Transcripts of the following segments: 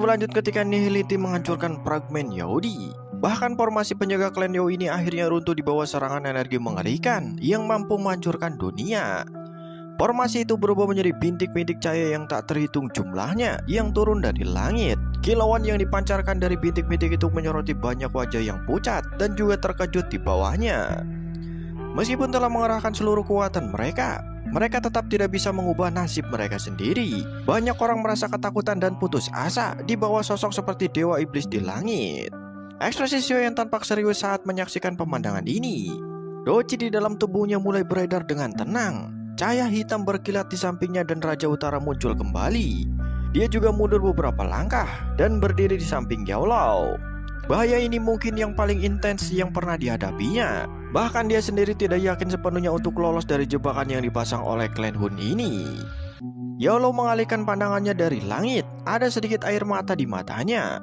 berlanjut ketika Nihility menghancurkan fragmen Yaudi. Bahkan formasi penjaga klan Yao ini akhirnya runtuh di bawah serangan energi mengerikan yang mampu menghancurkan dunia. Formasi itu berubah menjadi bintik-bintik cahaya yang tak terhitung jumlahnya yang turun dari langit. Kilauan yang dipancarkan dari bintik-bintik itu menyoroti banyak wajah yang pucat dan juga terkejut di bawahnya. Meskipun telah mengerahkan seluruh kekuatan mereka tetap tidak bisa mengubah nasib mereka sendiri. Banyak orang merasa ketakutan dan putus asa di bawah sosok seperti Dewa Iblis di langit. Ekspresi Xiaoyan tampak serius saat menyaksikan pemandangan ini. Doji di dalam tubuhnya mulai beredar dengan tenang. Cahaya hitam berkilat di sampingnya dan Raja Utara muncul kembali. Dia juga mundur beberapa langkah dan berdiri di samping Yao Lao. Bahaya ini mungkin yang paling intens yang pernah dihadapinya. Bahkan dia sendiri tidak yakin sepenuhnya untuk lolos dari jebakan yang dipasang oleh klan Hun ini. Yao Lao mengalihkan pandangannya dari langit. Ada sedikit air mata di matanya.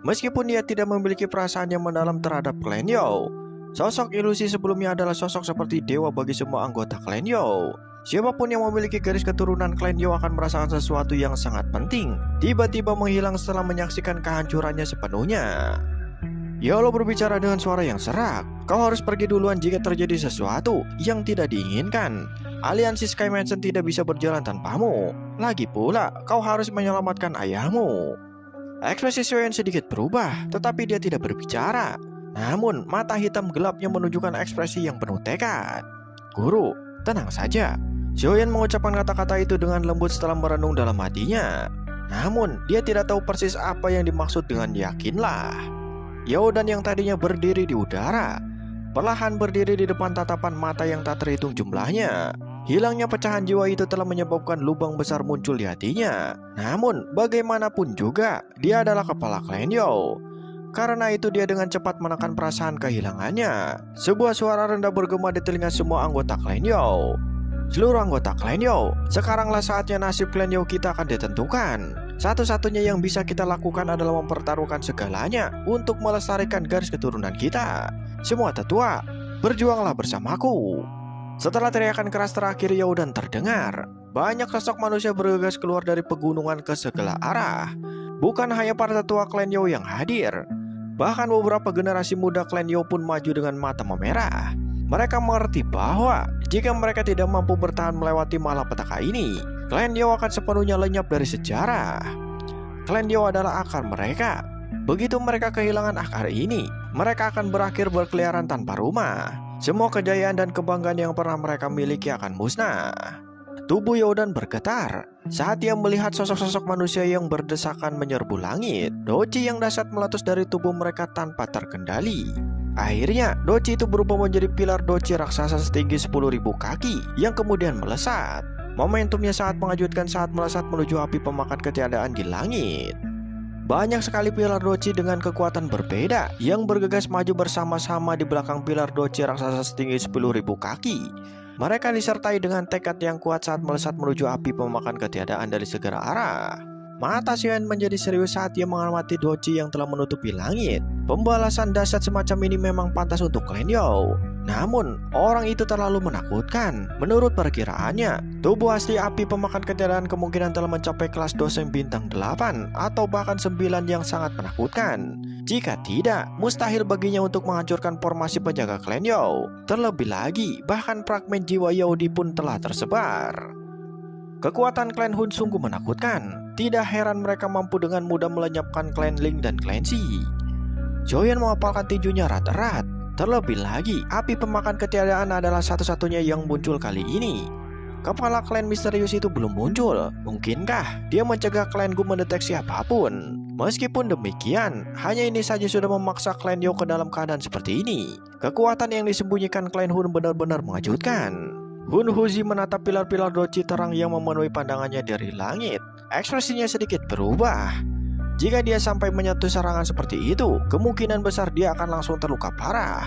Meskipun dia tidak memiliki perasaan yang mendalam terhadap klan Yao, sosok ilusi sebelumnya adalah sosok seperti dewa bagi semua anggota klan Yao. Siapapun yang memiliki garis keturunan klan Yao akan merasakan sesuatu yang sangat penting tiba-tiba menghilang setelah menyaksikan kehancurannya sepenuhnya. Yao Lao berbicara dengan suara yang serak. Kau harus pergi duluan jika terjadi sesuatu yang tidak diinginkan. Aliansi Sky Mansion tidak bisa berjalan tanpamu. Lagi pula, kau harus menyelamatkan ayahmu. Ekspresi Xiaoyan sedikit berubah, tetapi dia tidak berbicara. Namun, mata hitam gelapnya menunjukkan ekspresi yang penuh tekad. Guru, tenang saja. Xiaoyan mengucapkan kata-kata itu dengan lembut setelah merenung dalam hatinya. Namun, dia tidak tahu persis apa yang dimaksud dengan yakinlah. Yao Dan yang tadinya berdiri di udara, perlahan berdiri di depan tatapan mata yang tak terhitung jumlahnya. Hilangnya pecahan jiwa itu telah menyebabkan lubang besar muncul di hatinya. Namun, bagaimanapun juga, dia adalah kepala klan Yao. Karena itu dia dengan cepat menekan perasaan kehilangannya. Sebuah suara rendah bergema di telinga semua anggota klan Yao. Seluruh anggota klan Yao, sekaranglah saatnya nasib klan Yao kita akan ditentukan. Satu-satunya yang bisa kita lakukan adalah mempertaruhkan segalanya untuk melestarikan garis keturunan kita. Semua tetua, berjuanglah bersamaku. Setelah teriakan keras terakhir Yao Dan terdengar, banyak sosok manusia bergegas keluar dari pegunungan ke segala arah. Bukan hanya para tetua klan Yao yang hadir, bahkan beberapa generasi muda klan Yao pun maju dengan mata memerah. Mereka mengerti bahwa jika mereka tidak mampu bertahan melewati malapetaka ini, klan Yao akan sepenuhnya lenyap dari sejarah. Klan Yao adalah akar mereka. Begitu mereka kehilangan akar ini, mereka akan berakhir berkeliaran tanpa rumah. Semua kejayaan dan kebanggaan yang pernah mereka miliki akan musnah. Tubuh Yao Dan bergetar saat dia melihat sosok-sosok manusia yang berdesakan menyerbu langit. Doji yang dahsyat meletus dari tubuh mereka tanpa terkendali. Akhirnya, doji itu berubah menjadi pilar doji raksasa setinggi 10.000 kaki yang kemudian melesat. Momentumnya sangat mengejutkan saat melesat menuju api pemakan ketiadaan di langit. Banyak sekali pilar doji dengan kekuatan berbeda yang bergegas maju bersama-sama di belakang pilar doji raksasa setinggi 10.000 kaki. Mereka disertai dengan tekad yang kuat saat melesat menuju api pemakan ketiadaan dari segala arah. Mata Xiaoyan menjadi serius saat ia mengamati doji yang telah menutupi langit. Pembalasan dahsyat semacam ini memang pantas untuk klan Yao. Namun, orang itu terlalu menakutkan. Menurut perkiraannya, tubuh asli api pemakan ketiadaan kemungkinan telah mencapai kelas dosen bintang 8 atau bahkan 9 yang sangat menakutkan. Jika tidak, mustahil baginya untuk menghancurkan formasi penjaga klan Yao. Terlebih lagi, bahkan fragmen jiwa Yaudi pun telah tersebar. Kekuatan klan Hun sungguh menakutkan. Tidak heran mereka mampu dengan mudah melenyapkan klan Ling dan klan Xi. Xiaoyan menghafalkan tinjunya erat-erat. Terlebih lagi, api pemakan ketiadaan adalah satu-satunya yang muncul kali ini. Kepala klan misterius itu belum muncul. Mungkinkah dia mencegah klan Gu mendeteksi apapun? Meskipun demikian, hanya ini saja sudah memaksa klan Yao ke dalam keadaan seperti ini. Kekuatan yang disembunyikan klan Hun benar-benar mengejutkan. Hun Huzi menatap pilar-pilar doji terang yang memenuhi pandangannya dari langit. Ekspresinya sedikit berubah. Jika dia sampai menyentuh serangan seperti itu, kemungkinan besar dia akan langsung terluka parah.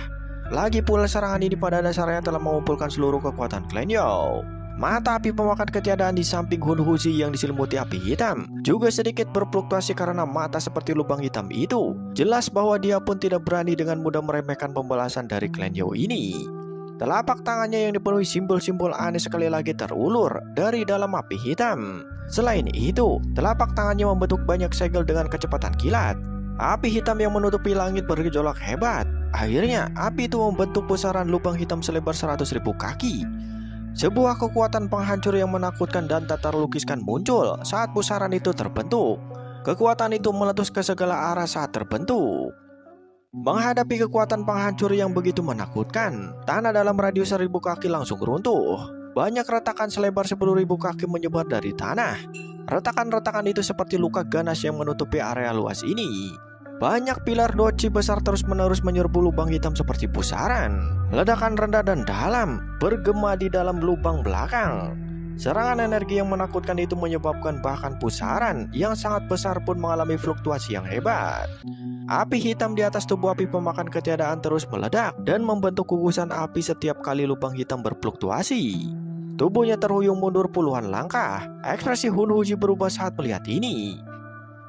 Lagi pula serangan ini pada dasarnya telah mengumpulkan seluruh kekuatan klan Yao. Mata api pemakan ketiadaan di samping Hun Huzi yang diselimuti api hitam juga sedikit berfluktuasi karena mata seperti lubang hitam itu. Jelas bahwa dia pun tidak berani dengan mudah meremehkan pembalasan dari klan Yao ini. Telapak tangannya yang dipenuhi simbol-simbol aneh sekali lagi terulur dari dalam api hitam. Selain itu, telapak tangannya membentuk banyak segel dengan kecepatan kilat. Api hitam yang menutupi langit bergejolak hebat. Akhirnya, api itu membentuk pusaran lubang hitam selebar 100.000 kaki. Sebuah kekuatan penghancur yang menakutkan dan tak terlukiskan muncul saat pusaran itu terbentuk. Kekuatan itu meletus ke segala arah saat terbentuk. Menghadapi kekuatan penghancur yang begitu menakutkan, tanah dalam radius 1.000 kaki langsung runtuh. Banyak retakan selebar 10.000 kaki menyebar dari tanah. Retakan-retakan itu seperti luka ganas yang menutupi area luas ini. Banyak pilar doji besar terus-menerus menyerbu lubang hitam seperti pusaran. Ledakan rendah dan dalam bergema di dalam lubang belakang. Serangan energi yang menakutkan itu menyebabkan bahkan pusaran yang sangat besar pun mengalami fluktuasi yang hebat. Api hitam di atas tubuh api pemakan ketiadaan terus meledak dan membentuk gugusan api setiap kali lubang hitam berfluktuasi. Tubuhnya terhuyung mundur puluhan langkah. Ekspresi Hun Wuji berubah saat melihat ini.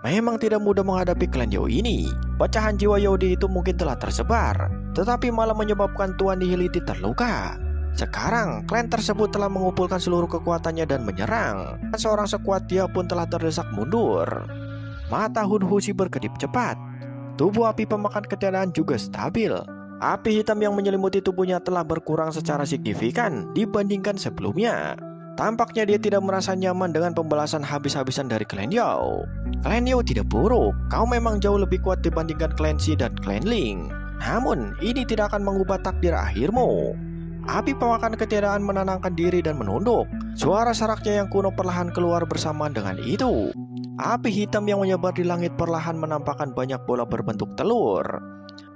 Memang tidak mudah menghadapi klan Yao ini. Pecahan jiwa Yaodi itu mungkin telah tersebar, tetapi malah menyebabkan Tuan Nihility terluka. Sekarang, klan tersebut telah mengumpulkan seluruh kekuatannya dan menyerang. Seorang sekuat dia pun telah terdesak mundur. Mata Hun Wuji berkedip cepat. Tubuh api pemakan ketiadaan juga stabil. Api hitam yang menyelimuti tubuhnya telah berkurang secara signifikan dibandingkan sebelumnya. Tampaknya dia tidak merasa nyaman dengan pembalasan habis-habisan dari klan Yao. Klan Yao tidak buruk, kau memang jauh lebih kuat dibandingkan klan Shi dan klan Ling. Namun, ini tidak akan mengubah takdir akhirmu. Api pemakan ketiadaan menenangkan diri dan menunduk. Suara saraknya yang kuno perlahan keluar bersamaan dengan itu. Api hitam yang menyebar di langit perlahan menampakkan banyak bola berbentuk telur.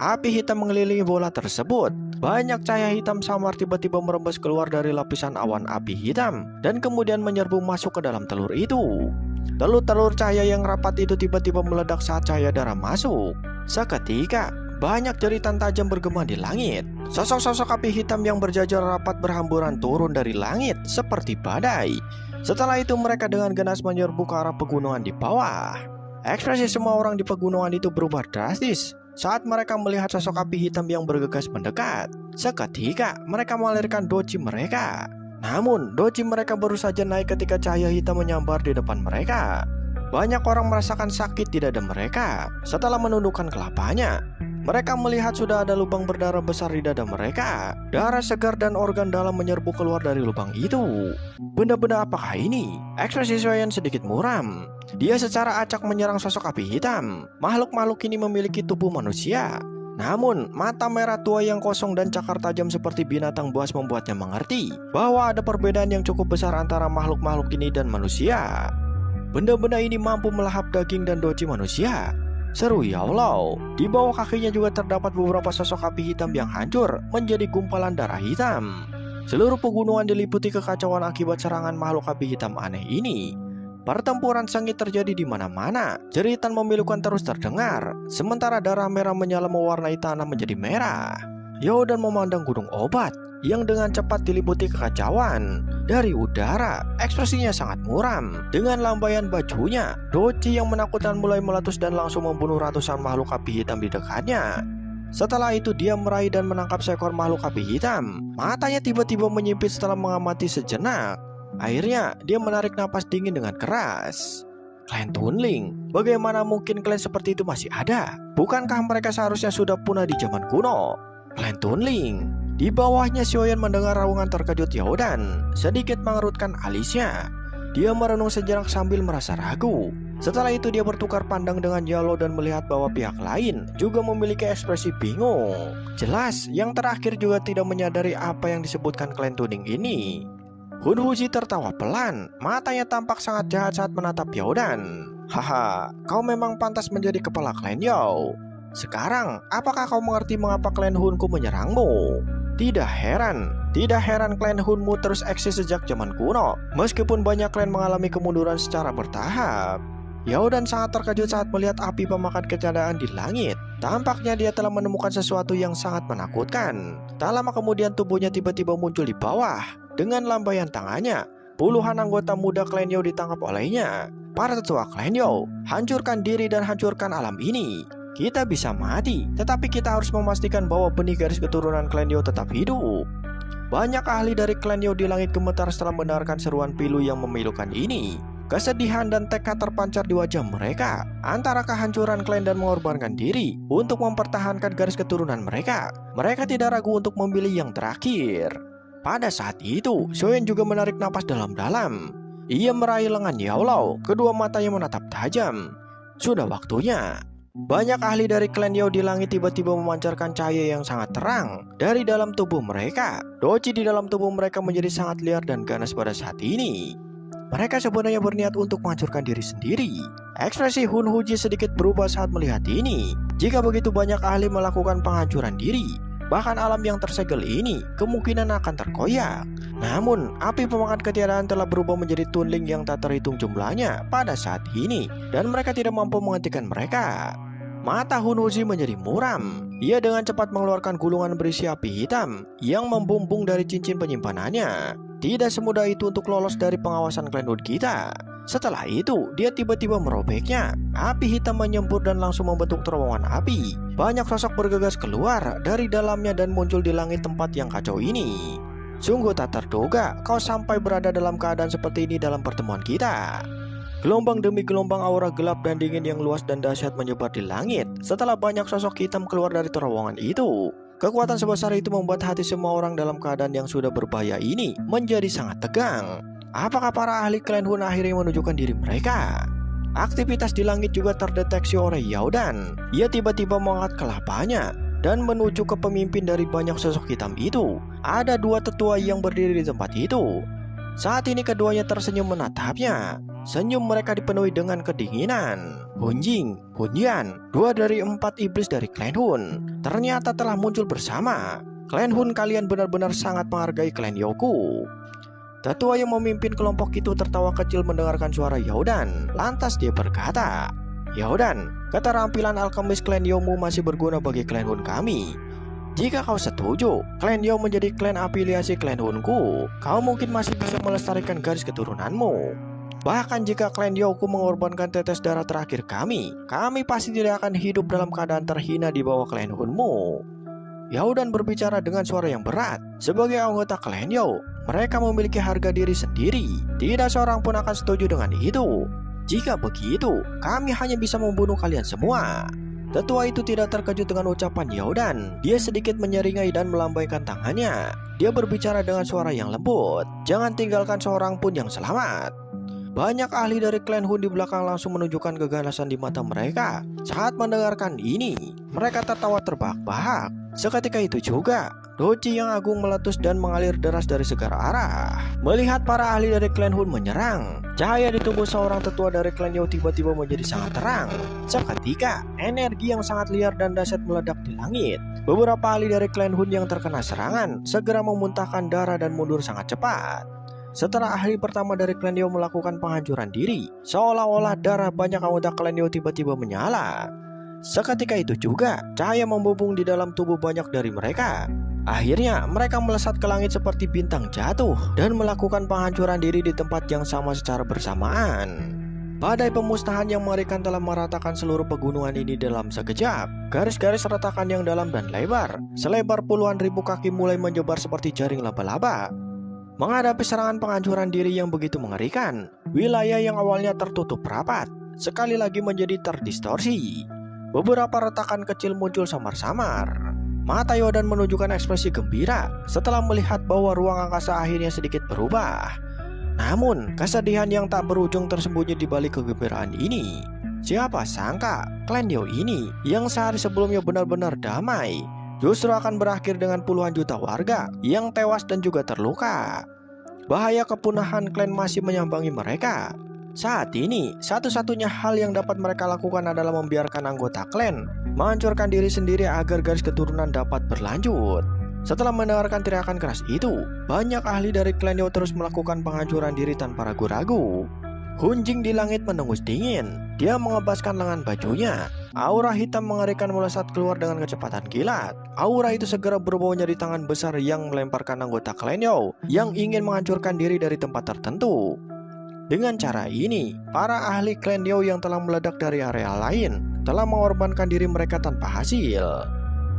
Api hitam mengelilingi bola tersebut. Banyak cahaya hitam samar tiba-tiba merembes keluar dari lapisan awan api hitam dan kemudian menyerbu masuk ke dalam telur itu. Telur-telur cahaya yang rapat itu tiba-tiba meledak saat cahaya darah masuk. Seketika, banyak jeritan tajam bergema di langit. Sosok-sosok api hitam yang berjajar rapat berhamburan turun dari langit seperti badai. Setelah itu mereka dengan ganas menyerbu ke arah pegunungan di bawah. Ekspresi semua orang di pegunungan itu berubah drastis saat mereka melihat sosok api hitam yang bergegas mendekat. Seketika mereka mengalirkan doji mereka. Namun doji mereka baru saja naik ketika cahaya hitam menyambar di depan mereka. Banyak orang merasakan sakit di dada mereka. Setelah menundukkan kelapanya, mereka melihat sudah ada lubang berdarah besar di dada mereka. Darah segar dan organ dalam menyerbu keluar dari lubang itu. Benda-benda apakah ini? Ekspresi Xiaoyan sedikit muram. Dia secara acak menyerang sosok api hitam. Makhluk-makhluk ini memiliki tubuh manusia. Namun, mata merah tua yang kosong dan cakar tajam seperti binatang buas membuatnya mengerti bahwa ada perbedaan yang cukup besar antara makhluk-makhluk ini dan manusia. Benda-benda ini mampu melahap daging dan doji manusia. Seru Yao Lao. Di bawah kakinya juga terdapat beberapa sosok api hitam yang hancur menjadi gumpalan darah hitam. Seluruh pegunungan diliputi kekacauan akibat serangan makhluk api hitam aneh ini. Pertempuran sengit terjadi di mana-mana. Jeritan memilukan terus terdengar, sementara darah merah menyala mewarnai tanah menjadi merah. Yao dan memandang gunung obat yang dengan cepat diliputi kekacauan. Dari udara, ekspresinya sangat muram. Dengan lambaian bajunya, doji yang menakutkan mulai meletus dan langsung membunuh ratusan makhluk api hitam di dekatnya. Setelah itu dia meraih dan menangkap seekor makhluk api hitam. Matanya tiba-tiba menyipit setelah mengamati sejenak. Akhirnya dia menarik napas dingin dengan keras. Klan Tunling, bagaimana mungkin klan seperti itu masih ada? Bukankah mereka seharusnya sudah punah di zaman kuno? Klan Tunling. Di bawahnya Xiaoyan mendengar raungan terkejut Yao dan sedikit mengerutkan alisnya. Dia merenung sejenak sambil merasa ragu. Setelah itu dia bertukar pandang dengan Yao dan melihat bahwa pihak lain juga memiliki ekspresi bingung. Jelas yang terakhir juga tidak menyadari apa yang disebutkan klan Tunling ini. Hun Wuji tertawa pelan, matanya tampak sangat jahat saat menatap Yao dan, haha, kau memang pantas menjadi kepala klan Yao. Sekarang, apakah kau mengerti mengapa klan Hunku menyerangmu? Tidak heran klan Hunmu terus eksis sejak zaman kuno, meskipun banyak klan mengalami kemunduran secara bertahap. Yao dan sangat terkejut saat melihat api pemakan ketiadaan di langit. Tampaknya dia telah menemukan sesuatu yang sangat menakutkan. Tak lama kemudian tubuhnya tiba-tiba muncul di bawah. Dengan lambaian tangannya, puluhan anggota muda klan Yao ditangkap olehnya. Para tetua klan Yao, hancurkan diri dan hancurkan alam ini. kita bisa mati, tetapi kita harus memastikan bahwa benih garis keturunan klan Yao tetap hidup. Banyak ahli dari klan Yao di langit gemetar setelah mendengarkan seruan pilu yang memilukan ini. Kesedihan dan tekad terpancar di wajah mereka antara kehancuran klan dan mengorbankan diri untuk mempertahankan garis keturunan mereka. Mereka tidak ragu untuk memilih yang terakhir. Pada saat itu, Xiaoyan juga menarik napas dalam-dalam. Ia meraih lengan Yao Lao, kedua matanya menatap tajam. Sudah waktunya. Banyak ahli dari klan Yao di langit tiba-tiba memancarkan cahaya yang sangat terang dari dalam tubuh mereka. Doji di dalam tubuh mereka menjadi sangat liar dan ganas pada saat ini. Mereka sebenarnya berniat untuk menghancurkan diri sendiri. Ekspresi Hun Huji sedikit berubah saat melihat ini. Jika begitu banyak ahli melakukan penghancuran diri, bahkan alam yang tersegel ini kemungkinan akan terkoyak. Namun, api pemakan ketiadaan telah berubah menjadi tunling yang tak terhitung jumlahnya pada saat ini, dan mereka tidak mampu menghentikan mereka. Mata Hun Huji menjadi muram. Ia dengan cepat mengeluarkan gulungan berisi api hitam yang membumbung dari cincin penyimpanannya. Tidak semudah itu untuk lolos dari pengawasan klan Hun kita. Setelah itu, dia tiba-tiba merobeknya. Api hitam menyembur dan langsung membentuk terowongan api. Banyak sosok bergegas keluar dari dalamnya dan muncul di langit tempat yang kacau ini. Sungguh tak terduga kau sampai berada dalam keadaan seperti ini dalam pertemuan kita. Gelombang demi gelombang aura gelap dan dingin yang luas dan dahsyat menyebar di langit setelah banyak sosok hitam keluar dari terowongan itu. Kekuatan sebesar itu membuat hati semua orang dalam keadaan yang sudah berbahaya ini menjadi sangat tegang. Apakah para ahli klan Hun akhirnya menunjukkan diri mereka? Aktivitas di langit juga terdeteksi oleh Yao Dan. Ia tiba-tiba mengangkat kelapanya dan menuju ke pemimpin dari banyak sosok hitam itu. Ada dua tetua yang berdiri di tempat itu. Saat ini keduanya tersenyum menatapnya. Senyum mereka dipenuhi dengan kedinginan. Hun Jing, Hun Yan, dua dari 4 iblis dari klan Hun, ternyata telah muncul bersama. Klan Hun, kalian benar-benar sangat menghargai klan Yoku. Tetua yang memimpin kelompok itu tertawa kecil mendengarkan suara Yao Dan. Lantas dia berkata, Yao Dan, keterampilan alkemis klan Yomu masih berguna bagi klan Hun kami. Jika kau setuju, klan Yao menjadi klan afiliasi klan Hunku, kau mungkin masih bisa melestarikan garis keturunanmu. Bahkan jika klan Yoku mengorbankan tetes darah terakhir kami pasti tidak akan hidup dalam keadaan terhina di bawah klan Hunmu. Yao Dan berbicara dengan suara yang berat. Sebagai anggota klan Yao, mereka memiliki harga diri sendiri. Tidak seorang pun akan setuju dengan itu. Jika begitu, kami hanya bisa membunuh kalian semua. Tetua itu tidak terkejut dengan ucapan Yao Dan. Dia sedikit menyeringai dan melambaikan tangannya. Dia berbicara dengan suara yang lembut. Jangan tinggalkan seorang pun yang selamat. Banyak ahli dari klan Hun di belakang langsung menunjukkan keganasan di mata mereka. Saat mendengarkan ini, mereka tertawa terbahak-bahak. Seketika itu juga, Doji yang agung meletus dan mengalir deras dari segala arah. Melihat para ahli dari klan Hun menyerang, cahaya di tubuh seorang tetua dari klan Yao tiba-tiba menjadi sangat terang. Seketika, energi yang sangat liar dan dahsyat meledak di langit. Beberapa ahli dari klan Hun yang terkena serangan segera memuntahkan darah dan mundur sangat cepat. Setelah ahli pertama dari klan Yao melakukan penghancuran diri, seolah-olah darah banyak anggota klan Yao tiba-tiba menyala. Seketika itu juga, cahaya membubung di dalam tubuh banyak dari mereka. Akhirnya, mereka melesat ke langit seperti bintang jatuh dan melakukan penghancuran diri di tempat yang sama secara bersamaan. Badai pemusnahan yang mengerikan telah meratakan seluruh pegunungan ini dalam sekejap. Garis-garis retakan yang dalam dan lebar, selebar puluhan ribu kaki mulai menyebar seperti jaring laba-laba. Menghadapi serangan penghancuran diri yang begitu mengerikan, wilayah yang awalnya tertutup rapat sekali lagi menjadi terdistorsi. Beberapa retakan kecil muncul samar-samar. Mata Yao Dan menunjukkan ekspresi gembira setelah melihat bahwa ruang angkasa akhirnya sedikit berubah. Namun, kesedihan yang tak berujung tersembunyi di balik kegembiraan ini. Siapa sangka, klan Yao ini yang sehari sebelumnya benar-benar damai, justru akan berakhir dengan puluhan juta warga yang tewas dan juga terluka. Bahaya kepunahan klan masih menyambangi mereka. Saat ini, satu-satunya hal yang dapat mereka lakukan adalah membiarkan anggota klan menghancurkan diri sendiri agar garis keturunan dapat berlanjut. Setelah mendengarkan teriakan keras itu, banyak ahli dari klan Yao terus melakukan penghancuran diri tanpa ragu-ragu. Hun Jing di langit menengus dingin. Dia mengebaskan lengan bajunya. Aura hitam mengerikan melesat keluar dengan kecepatan kilat. Aura itu segera berubah menjadi tangan besar yang melemparkan anggota klan Yao yang ingin menghancurkan diri dari tempat tertentu. Dengan cara ini, para ahli klan Yao yang telah meledak dari area lain telah mengorbankan diri mereka tanpa hasil.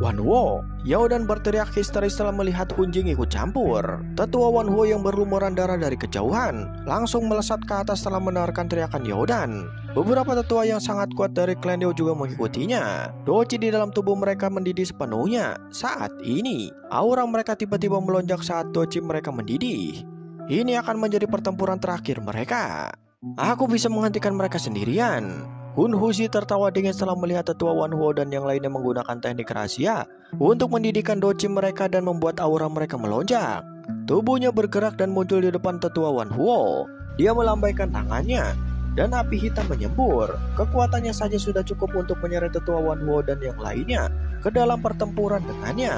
Wanhuo, Yao dan berteriak histeris setelah melihat Hunjing ikut campur. Tetua Wanhuo yang berlumuran darah dari kejauhan langsung melesat ke atas setelah mendengarkan teriakan Yao dan beberapa tetua yang sangat kuat dari klan Yao juga mengikutinya. Doqi di dalam tubuh mereka mendidih sepenuhnya. Saat ini, aura mereka tiba-tiba melonjak saat doqi mereka mendidih. Ini akan menjadi pertempuran terakhir mereka. Aku bisa menghentikan mereka sendirian. Hun Huzi tertawa dingin setelah melihat tetua Wanhuo dan yang lainnya menggunakan teknik rahasia untuk mendidihkan doqi mereka dan membuat aura mereka melonjak. Tubuhnya bergerak dan muncul di depan tetua Wanhuo. Dia melambaikan tangannya dan api hitam menyembur. Kekuatannya saja sudah cukup untuk menyeret tetua Wanhuo dan yang lainnya ke dalam pertempuran dengannya.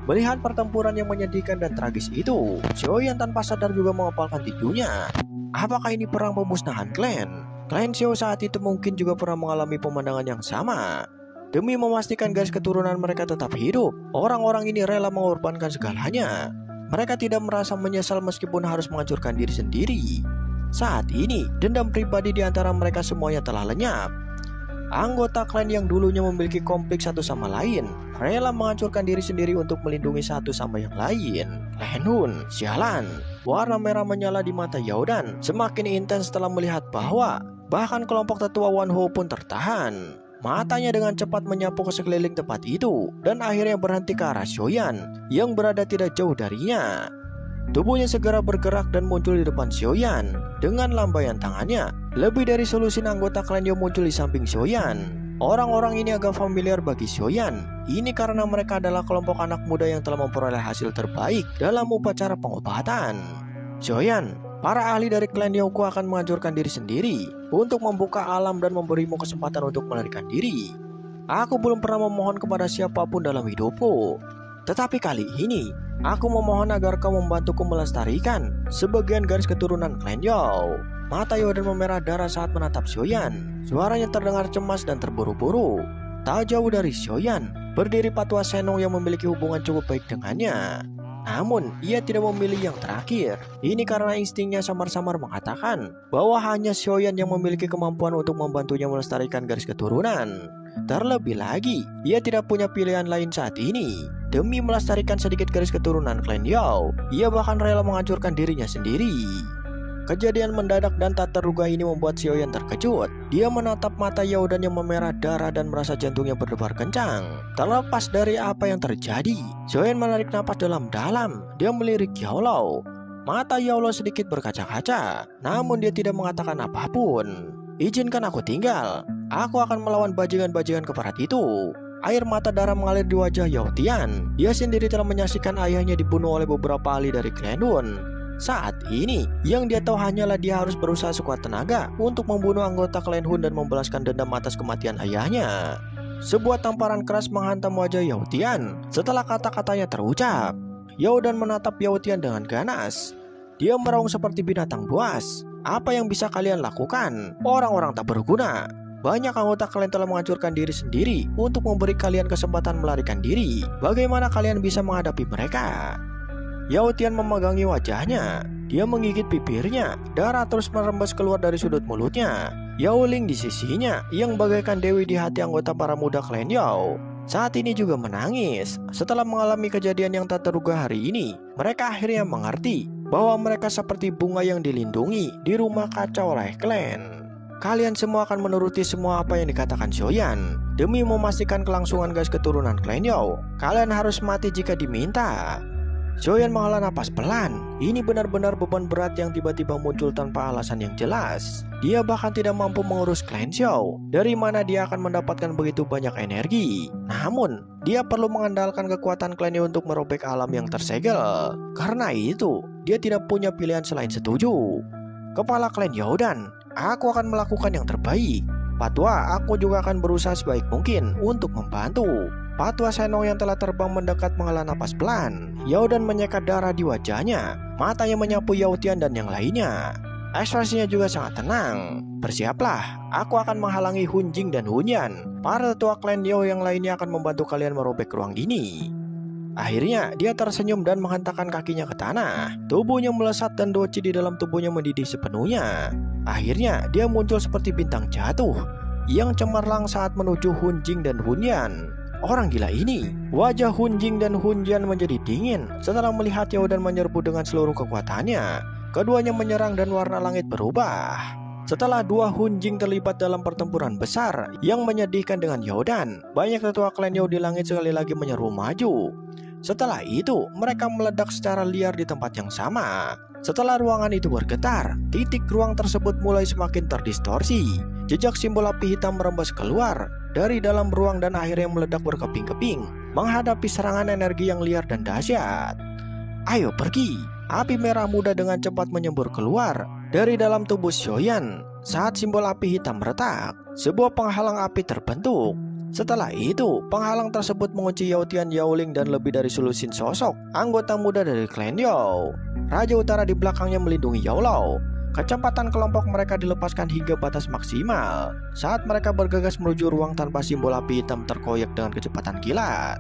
Melihat pertempuran yang menyedihkan dan tragis itu, Xiaoyan tanpa sadar juga mengepalkan tinjunya. Apakah ini perang pemusnahan klan? Klan Xiao saat itu mungkin juga pernah mengalami pemandangan yang sama. Demi memastikan garis keturunan mereka tetap hidup, orang-orang ini rela mengorbankan segalanya. Mereka tidak merasa menyesal meskipun harus menghancurkan diri sendiri. Saat ini, dendam pribadi di antara mereka semuanya telah lenyap. Anggota klan yang dulunya memiliki konflik satu sama lain rela menghancurkan diri sendiri untuk melindungi satu sama yang lain. Klan Hun, sialan. Warna merah menyala di mata Yao dan semakin intens setelah melihat bahwa bahkan kelompok tetua Wanhuo pun tertahan. Matanya dengan cepat menyapu ke sekeliling tempat itu dan akhirnya berhenti ke arah Xiaoyan yang berada tidak jauh darinya. Tubuhnya segera bergerak dan muncul di depan Xiaoyan. Dengan lambaian tangannya, lebih dari selusin anggota klan Yao muncul di samping Xiaoyan. Orang-orang ini agak familiar bagi Xiaoyan. Ini karena mereka adalah kelompok anak muda yang telah memperoleh hasil terbaik dalam upacara pengobatan. Xiaoyan, para ahli dari klan Yao akan menghancurkan diri sendiri untuk membuka alam dan memberimu kesempatan untuk melarikan diri. Aku belum pernah memohon kepada siapapun dalam hidupku. Tetapi kali ini, aku memohon agar kau membantuku melestarikan sebagian garis keturunan klan Yao. Mata Yao dan memerah darah saat menatap Xiaoyan. Suaranya terdengar cemas dan terburu-buru. Tak jauh dari Xiaoyan, berdiri Patwa Senong yang memiliki hubungan cukup baik dengannya. Namun, ia tidak memilih yang terakhir. Ini karena instingnya samar-samar mengatakan bahwa hanya Xiaoyan yang memiliki kemampuan untuk membantunya melestarikan garis keturunan. Terlebih lagi, ia tidak punya pilihan lain saat ini. Demi melestarikan sedikit garis keturunan klan Yao, ia bahkan rela menghancurkan dirinya sendiri. Kejadian mendadak dan tak terduga ini membuat Xiaoyan terkejut. Dia menatap mata Yao dan yang memerah darah dan merasa jantungnya berdebar kencang. Terlepas dari apa yang terjadi, Xiaoyan menarik napas dalam-dalam. Dia melirik Yao Lao. Mata Yao Lao sedikit berkaca-kaca, namun dia tidak mengatakan apapun. Izinkan aku tinggal. Aku akan melawan bajingan-bajingan keparat itu. Air mata darah mengalir di wajah Yao Tian. Dia sendiri telah menyaksikan ayahnya dibunuh oleh beberapa ahli dari klan Hun. Saat ini, yang dia tahu hanyalah dia harus berusaha sekuat tenaga untuk membunuh anggota klan Hun dan membalaskan dendam atas kematian ayahnya. Sebuah tamparan keras menghantam wajah Yao Tian setelah kata-katanya terucap. Yao dan menatap Yao Tian dengan ganas. Dia meraung seperti binatang buas. Apa yang bisa kalian lakukan? Orang-orang tak berguna. Banyak anggota kalian telah menghancurkan diri sendiri untuk memberi kalian kesempatan melarikan diri. Bagaimana kalian bisa menghadapi mereka? Yao Tian memegangi wajahnya. Dia menggigit bibirnya. Darah terus merembes keluar dari sudut mulutnya. Yao Ling di sisinya, yang bagaikan dewi di hati anggota para muda klan Yao, saat ini juga menangis. Setelah mengalami kejadian yang tak terduga hari ini, mereka akhirnya mengerti bahwa mereka seperti bunga yang dilindungi di rumah kaca oleh klan. Kalian semua akan menuruti semua apa yang dikatakan Xiaoyan. Demi memastikan kelangsungan garis keturunan klan Yao, kalian harus mati jika diminta. Xiaoyan menghela napas pelan. Ini benar-benar beban berat yang tiba-tiba muncul tanpa alasan yang jelas. Dia bahkan tidak mampu mengurus klan Xiao. Dari mana dia akan mendapatkan begitu banyak energi? Namun, dia perlu mengandalkan kekuatan klannya untuk merobek alam yang tersegel. Karena itu, dia tidak punya pilihan selain setuju. Kepala klan Yao dan aku akan melakukan yang terbaik. Patwa, aku juga akan berusaha sebaik mungkin untuk membantu. Patwa Senong yang telah terbang mendekat menghela napas pelan. Yao dan menyekat darah di wajahnya. Matanya menyapu Yao Tian dan yang lainnya. Ekspresinya juga sangat tenang. Bersiaplah, aku akan menghalangi Hun Jing dan Hun Yan. Para tetua klan Yao yang lainnya akan membantu kalian merobek ruang ini. Akhirnya dia tersenyum dan menghentakkan kakinya ke tanah. Tubuhnya melesat dan doqi di dalam tubuhnya mendidih sepenuhnya. Akhirnya dia muncul seperti bintang jatuh. yang cemerlang saat menuju Hun Jing dan Hun Yan. Orang gila ini, wajah Hun Jing dan Hun Yan menjadi dingin setelah melihat Yodan menyerbu dengan seluruh kekuatannya. Keduanya menyerang dan warna langit berubah. Setelah dua Hun Jing terlibat dalam pertempuran besar yang menyedihkan dengan Yodan, banyak tetua klan Yao di langit sekali lagi menyeru maju. Setelah itu, mereka meledak secara liar di tempat yang sama. Setelah ruangan itu bergetar, titik ruang tersebut mulai semakin terdistorsi. Jejak simbol api hitam merembes keluar dari dalam ruang dan akhirnya meledak berkeping-keping, menghadapi serangan energi yang liar dan dahsyat. Ayo pergi! Api merah muda dengan cepat menyembur keluar dari dalam tubuh Xiaoyan. Saat simbol api hitam retak, sebuah penghalang api terbentuk. Setelah itu, penghalang tersebut mengunci Yao Tian, Yao Ling, dan lebih dari selusin sosok anggota muda dari klan Yao. Raja Utara di belakangnya melindungi Yao Lao. Kecepatan kelompok mereka dilepaskan hingga batas maksimal. Saat mereka bergegas menuju ruang tanpa simbol api hitam terkoyak dengan kecepatan kilat.